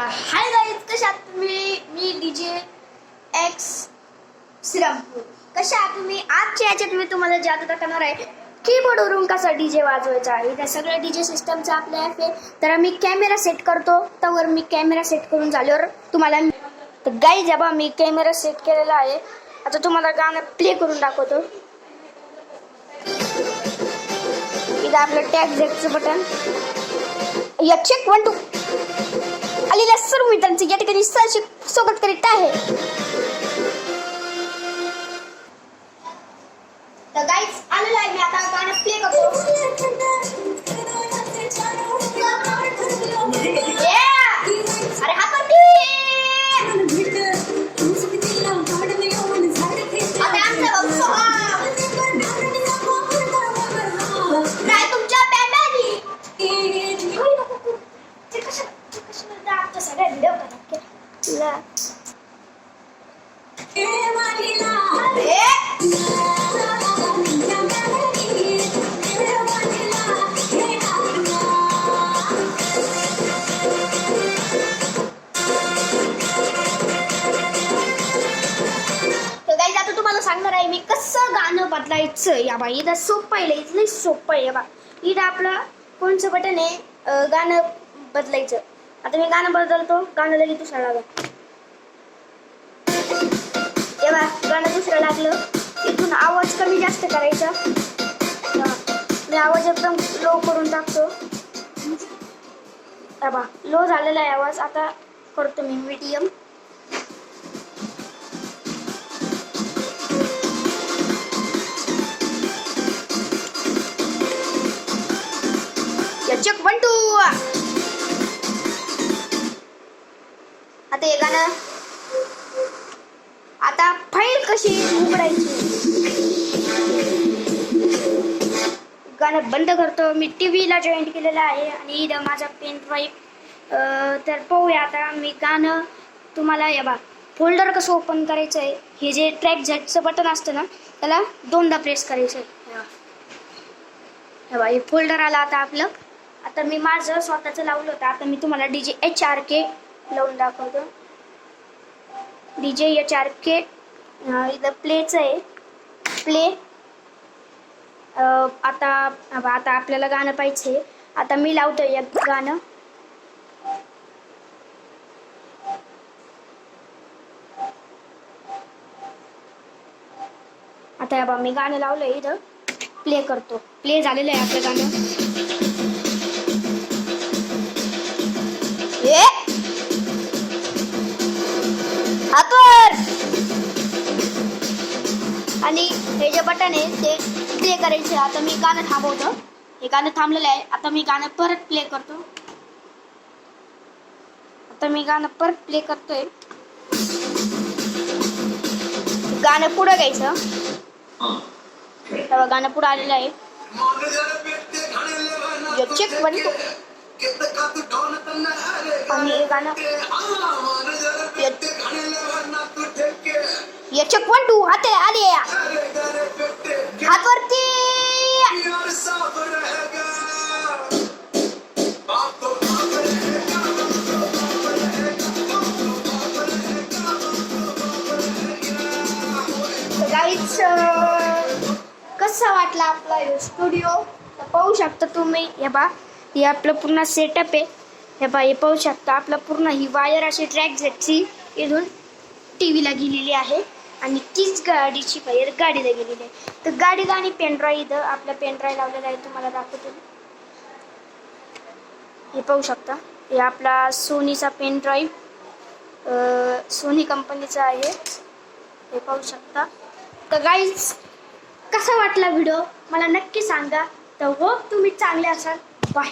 Hi guys, कशा आहात तुम्ही? मी डीजे एक्स श्रीरामपूर. कशा आहात तुम्ही? आजच्या याच्यात मी तुम्हाला जादू दाखवणार आहे कीबोर्डवरून कसा डीजे वाजवायचा आहे. त्या सगळ्या डीजे सिस्टमचा आपल्या ॲप आहे. तर मी कॅमेरा सेट करतो. त्यावर मी कॅमेरा सेट करून झाल्यावर तुम्हाला गाईज जेव्हा मी कॅमेरा सेट केलेला आहे, आता तुम्हाला गाणं प्ले करून दाखवतो. इथं आपलं टॅग झेकचं बटन, या चेक 1 2 आलेल्या सर्व मित्रांचे या ठिकाणी स्वागत करीत आहे. तर गाईज आलेलं आहे, मी आता गाणं प्ले करतो. अरे हा करते नाही तुमच्या बँड सगळ्या व्हिडिओ तुम्हाला सांगणार आहे मी कसं गाणं बदलायचं. या बा इथं सोपं आहे, इथलं सोपं आहे. बा इथं आपलं कोणचं बटन आहे गाणं बदलायचं. आता मी गाणं बदलतो, गाणं लगेच दुसरं लागलं. तेव्हा गाणं दुसरं लागलं, इथून आवाज कमी जास्त करायचा. मी आवाज एकदम लो करून टाकतो. बा लो झालेला आहे आवाज. आता करतो मी मीडियम. चेक 1 2. आता हे गाणं, आता फाईल कशी उघडायची. गाणं बंद करतो. मी टीव्हीला जॉईंट केलेलं आहे आणि इथं माझा पेन ड्राईव्ह. तर पाहूया आता मी गाणं तुम्हाला. या बा फोल्डर कसं ओपन करायचं आहे. हे जे ट्रॅक झेडचं बटन असतं ना, त्याला 2दा प्रेस करायचं आहे. हे बा हे फोल्डर आला आता आपलं. आता मी माझं स्वतःचं लावलं होतं. आता मी तुम्हाला DJ HRK लावून दाखवतो. DJ HRK इथं प्लेचं आहे. प्ले. आता आपल्याला गाणं पाहिजे. आता मी लावतो एक गाणं. आता बा मी गाणं लावलंय, इथं प्ले करतो. प्ले झालेलं आहे आपलं गाणं. हातवर आणि हे जे बटन आहे ते प्ले करायचे. आता मी गाणं थांबवतो. हे गाणं थांबलेलं आहे. आता मी गाणं परत प्ले करतो. गाणं पुढं घ्यायचं. तेव्हा गाणं पुढं आलेलं आहे. चेक 1 2 आणि हे गाणं चेक 1 2 हाते आले हातवरती. गाईज कसा वाटला आपला स्टुडिओ पाहू शकता तुम्ही. हे बा हे आपलं पूर्ण सेटअप आहे. हे बा हे पाहू शकता आपलं पूर्ण ही वायर अशी ट्रॅक झेडची इथून टीव्हीला गेलेली आहे आणि तीच गाडीची वायर गाडीला गेलेली आहे. तर गाडीला आणि पेनड्राईव्ह इथं आपला पेनड्राईव्ह लावलेला आहे. तुम्हाला दाखवतो. हे पाहू शकता हे आपला सोनीचा पेनड्राईव्ह, सोनी कंपनीचा आहे. हे पाहू शकता. तर गाईज कसा वाटला व्हिडिओ मला नक्की सांगा. तर होप तुम्ही चांगले असाल. बाय.